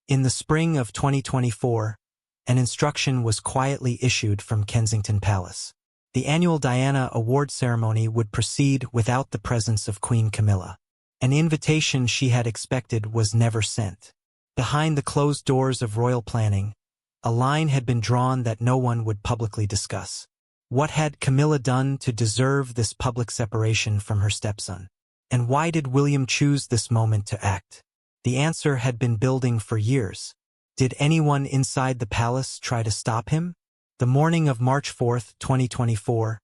In the spring of 2024, an instruction was quietly issued from Kensington Palace. The annual Diana Award ceremony would proceed without the presence of Queen Camilla. An invitation she had expected was never sent. Behind the closed doors of royal planning, a line had been drawn that no one would publicly discuss. What had Camilla done to deserve this public separation from her stepson? And why did William choose this moment to act? The answer had been building for years. Did anyone inside the palace try to stop him? The morning of March 4, 2024,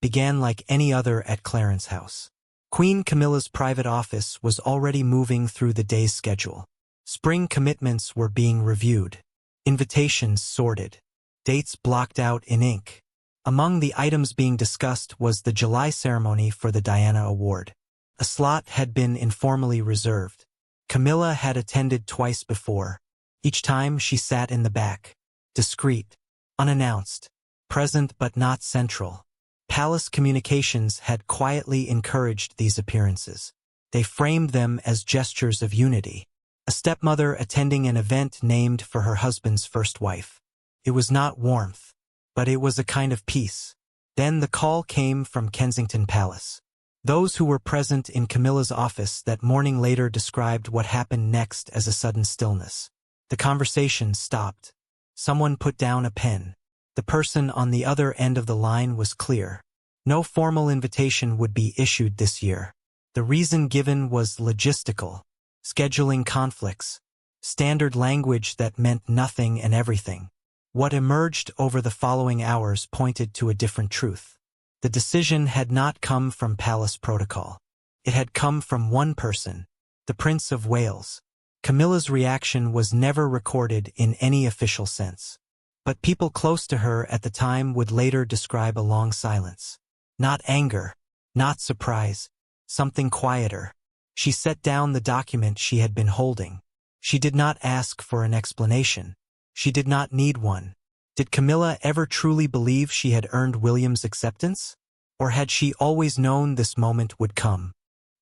began like any other at Clarence House. Queen Camilla's private office was already moving through the day's schedule. Spring commitments were being reviewed, invitations sorted, dates blocked out in ink. Among the items being discussed was the July ceremony for the Diana Award. A slot had been informally reserved. Camilla had attended twice before. Each time she sat in the back, discreet, unannounced, present but not central. Palace communications had quietly encouraged these appearances. They framed them as gestures of unity. A stepmother attending an event named for her husband's first wife. It was not warmth, but it was a kind of peace. Then the call came from Kensington Palace. Those who were present in Camilla's office that morning later described what happened next as a sudden stillness. The conversation stopped. Someone put down a pen. The person on the other end of the line was clear. No formal invitation would be issued this year. The reason given was logistical. Scheduling conflicts. Standard language that meant nothing and everything. What emerged over the following hours pointed to a different truth. The decision had not come from palace protocol. It had come from one person, the Prince of Wales. Camilla's reaction was never recorded in any official sense. But people close to her at the time would later describe a long silence. Not anger, not surprise, something quieter. She set down the document she had been holding. She did not ask for an explanation. She did not need one. Did Camilla ever truly believe she had earned William's acceptance? Or had she always known this moment would come?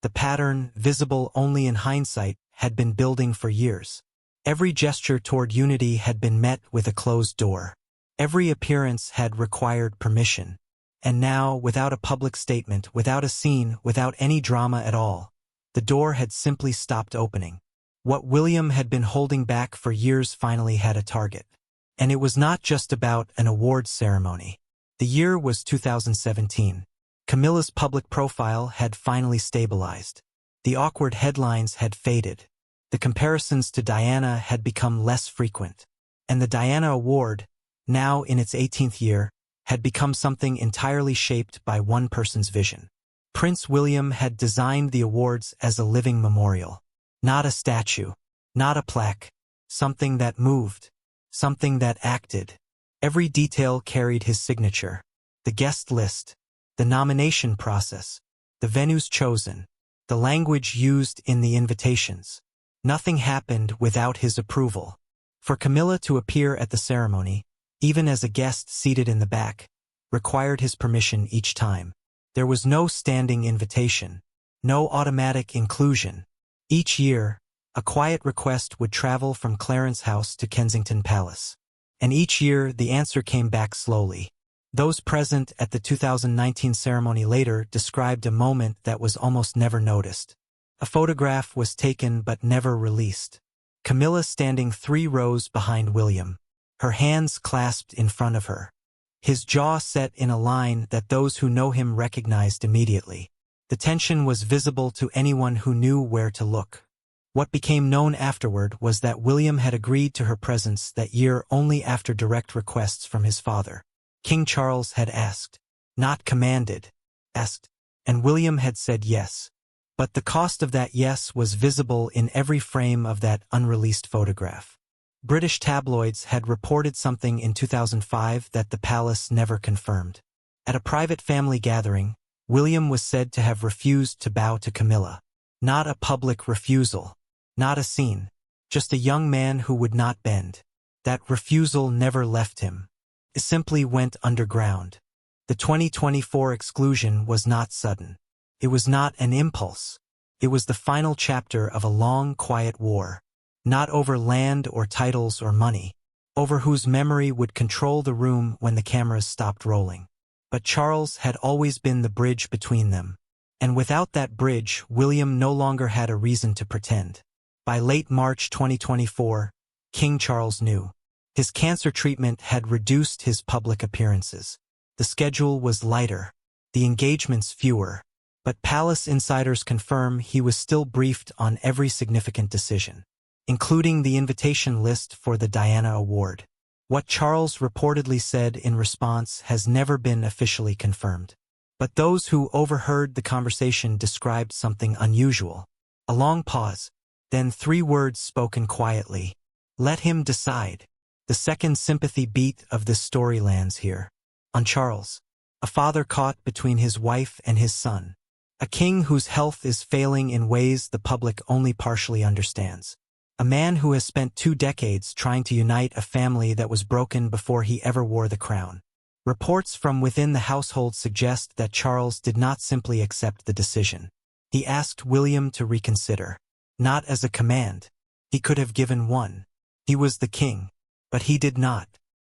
The pattern, visible only in hindsight, had been building for years. Every gesture toward unity had been met with a closed door. Every appearance had required permission. And now, without a public statement, without a scene, without any drama at all, the door had simply stopped opening. What William had been holding back for years finally had a target. And it was not just about an awards ceremony. The year was 2017. Camilla's public profile had finally stabilized. The awkward headlines had faded. The comparisons to Diana had become less frequent. And the Diana Award, now in its 18th year, had become something entirely shaped by one person's vision. Prince William had designed the awards as a living memorial. Not a statue, not a plaque, something that moved. Something that acted. Every detail carried his signature. The guest list, the nomination process, the venues chosen, the language used in the invitations. Nothing happened without his approval. For Camilla to appear at the ceremony, even as a guest seated in the back, required his permission each time. There was no standing invitation, no automatic inclusion. Each year, a quiet request would travel from Clarence House to Kensington Palace. And each year, the answer came back slowly. Those present at the 2019 ceremony later described a moment that was almost never noticed. A photograph was taken but never released. Camilla standing 3 rows behind William, her hands clasped in front of her. His jaw set in a line that those who know him recognized immediately. The tension was visible to anyone who knew where to look. What became known afterward was that William had agreed to her presence that year only after direct requests from his father. King Charles had asked, not commanded, asked, and William had said yes. But the cost of that yes was visible in every frame of that unreleased photograph. British tabloids had reported something in 2005 that the palace never confirmed. At a private family gathering, William was said to have refused to bow to Camilla. Not a public refusal. Not a scene, just a young man who would not bend. That refusal never left him. It simply went underground. The 2024 exclusion was not sudden. It was not an impulse. It was the final chapter of a long, quiet war. not over land or titles or money, over whose memory would control the room when the cameras stopped rolling. But Charles had always been the bridge between them. And without that bridge, William no longer had a reason to pretend. By late March 2024, King Charles knew. His cancer treatment had reduced his public appearances. The schedule was lighter, the engagements fewer, but palace insiders confirm he was still briefed on every significant decision, including the invitation list for the Diana Award. What Charles reportedly said in response has never been officially confirmed. But those who overheard the conversation described something unusual. A long pause, then 3 words spoken quietly. Let him decide. The second sympathy beat of this story lands here. On Charles, a father caught between his wife and his son. A king whose health is failing in ways the public only partially understands. A man who has spent 2 decades trying to unite a family that was broken before he ever wore the crown. Reports from within the household suggest that Charles did not simply accept the decision. He asked William to reconsider. Not as a command. He could have given one. He was the king. But he did not.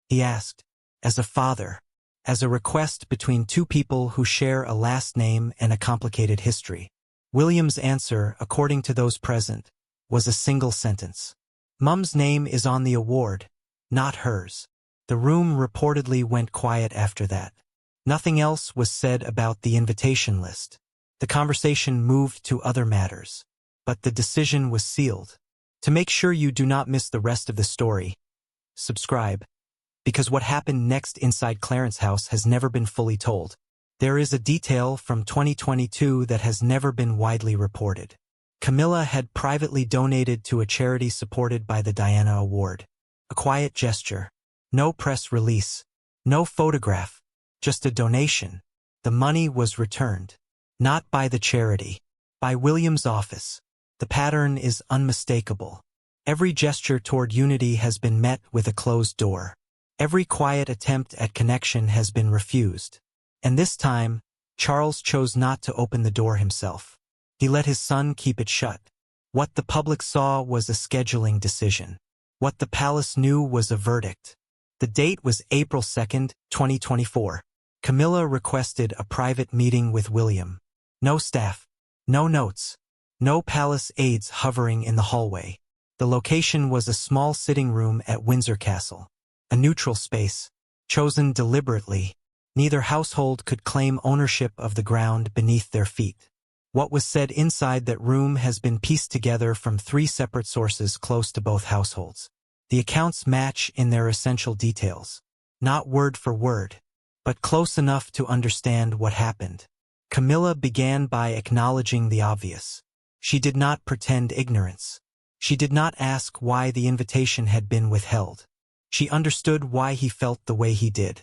He asked, as a father, as a request between 2 people who share a last name and a complicated history. William's answer, according to those present, was a single sentence. Mum's name is on the award, not hers. The room reportedly went quiet after that. Nothing else was said about the invitation list. The conversation moved to other matters. But the decision was sealed. To make sure you do not miss the rest of the story, subscribe, because what happened next inside Clarence House has never been fully told. There is a detail from 2022 that has never been widely reported. Camilla had privately donated to a charity supported by the Diana Award. A quiet gesture. No press release. No photograph. Just a donation. The money was returned. Not by the charity. By William's office. The pattern is unmistakable. Every gesture toward unity has been met with a closed door. Every quiet attempt at connection has been refused. And this time, Charles chose not to open the door himself. He let his son keep it shut. What the public saw was a scheduling decision. What the palace knew was a verdict. The date was April 2, 2024. Camilla requested a private meeting with William. No staff. No notes. No palace aides hovering in the hallway. The location was a small sitting room at Windsor Castle. A neutral space, chosen deliberately. Neither household could claim ownership of the ground beneath their feet. What was said inside that room has been pieced together from 3 separate sources close to both households. The accounts match in their essential details. Not word for word, but close enough to understand what happened. Camilla began by acknowledging the obvious. She did not pretend ignorance. She did not ask why the invitation had been withheld. She understood why he felt the way he did.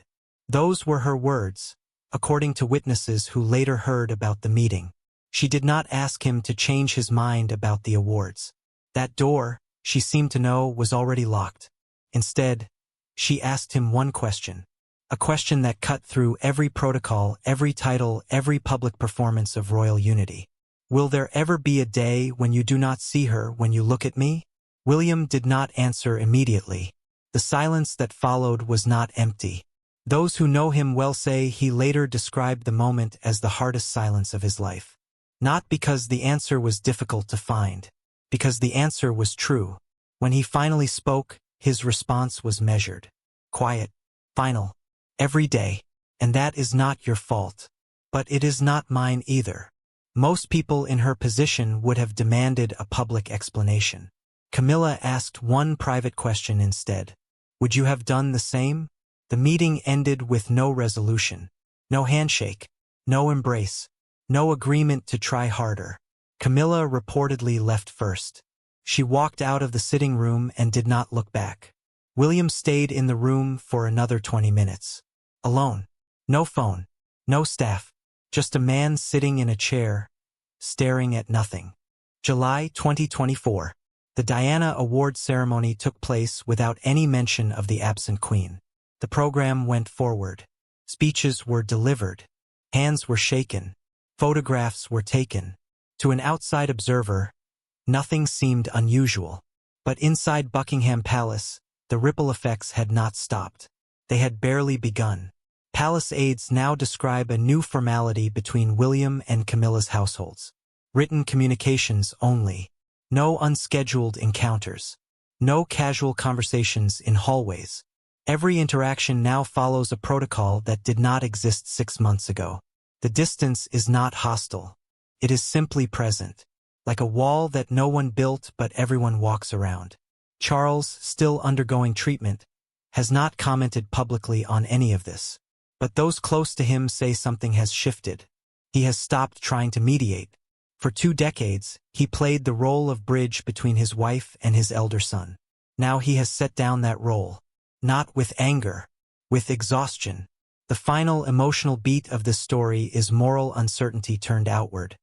Those were her words, according to witnesses who later heard about the meeting. She did not ask him to change his mind about the awards. That door, she seemed to know, was already locked. Instead, she asked him one question. A question that cut through every protocol, every title, every public performance of royal unity. Will there ever be a day when you do not see her when you look at me? William did not answer immediately. The silence that followed was not empty. Those who know him well say he later described the moment as the hardest silence of his life. Not because the answer was difficult to find, because the answer was true. When he finally spoke, his response was measured, quiet, final, every day. And that is not your fault. But it is not mine either. Most people in her position would have demanded a public explanation. Camilla asked one private question instead. Would you have done the same? The meeting ended with no resolution. No handshake. No embrace. No agreement to try harder. Camilla reportedly left first. She walked out of the sitting room and did not look back. William stayed in the room for another 20 minutes. Alone. No phone. No staff. Just a man sitting in a chair, staring at nothing. July 2024. The Diana Award ceremony took place without any mention of the absent queen. The program went forward. Speeches were delivered. Hands were shaken. Photographs were taken. To an outside observer, nothing seemed unusual. But inside Buckingham Palace, the ripple effects had not stopped. They had barely begun. Palace aides now describe a new formality between William and Camilla's households. Written communications only. No unscheduled encounters. No casual conversations in hallways. Every interaction now follows a protocol that did not exist 6 months ago. The distance is not hostile. It is simply present. Like a wall that no one built but everyone walks around. Charles, still undergoing treatment, has not commented publicly on any of this. But those close to him say something has shifted. He has stopped trying to mediate. For 2 decades, he played the role of bridge between his wife and his elder son. Now he has set down that role. Not with anger, with exhaustion. The final emotional beat of this story is moral uncertainty turned outward.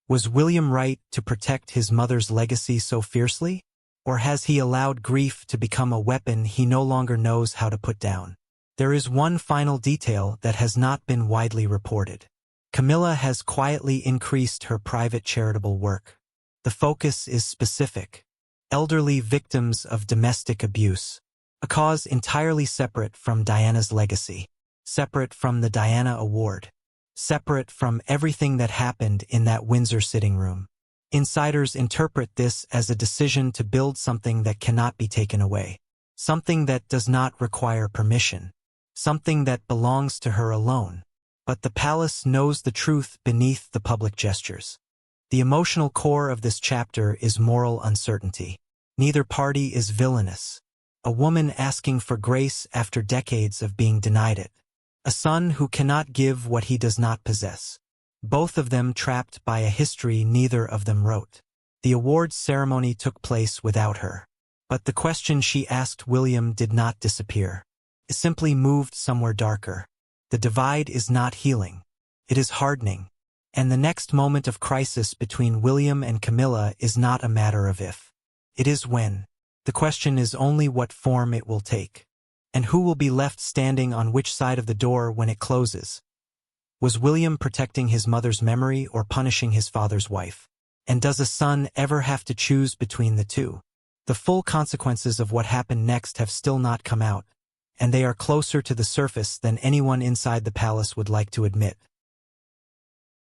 Was William right to protect his mother's legacy so fiercely? Or has he allowed grief to become a weapon he no longer knows how to put down? There is one final detail that has not been widely reported. Camilla has quietly increased her private charitable work. The focus is specific. Elderly victims of domestic abuse. A cause entirely separate from Diana's legacy. Separate from the Diana Award. Separate from everything that happened in that Windsor sitting room. Insiders interpret this as a decision to build something that cannot be taken away. Something that does not require permission. Something that belongs to her alone. But the palace knows the truth beneath the public gestures. The emotional core of this chapter is moral uncertainty. Neither party is villainous. A woman asking for grace after decades of being denied it. A son who cannot give what he does not possess. Both of them trapped by a history neither of them wrote. The awards ceremony took place without her. But the question she asked William did not disappear. It simply moved somewhere darker. The divide is not healing. It is hardening. And the next moment of crisis between William and Camilla is not a matter of if. It is when. The question is only what form it will take. And who will be left standing on which side of the door when it closes? Was William protecting his mother's memory or punishing his father's wife? And does a son ever have to choose between the two? The full consequences of what happened next have still not come out, and they are closer to the surface than anyone inside the palace would like to admit.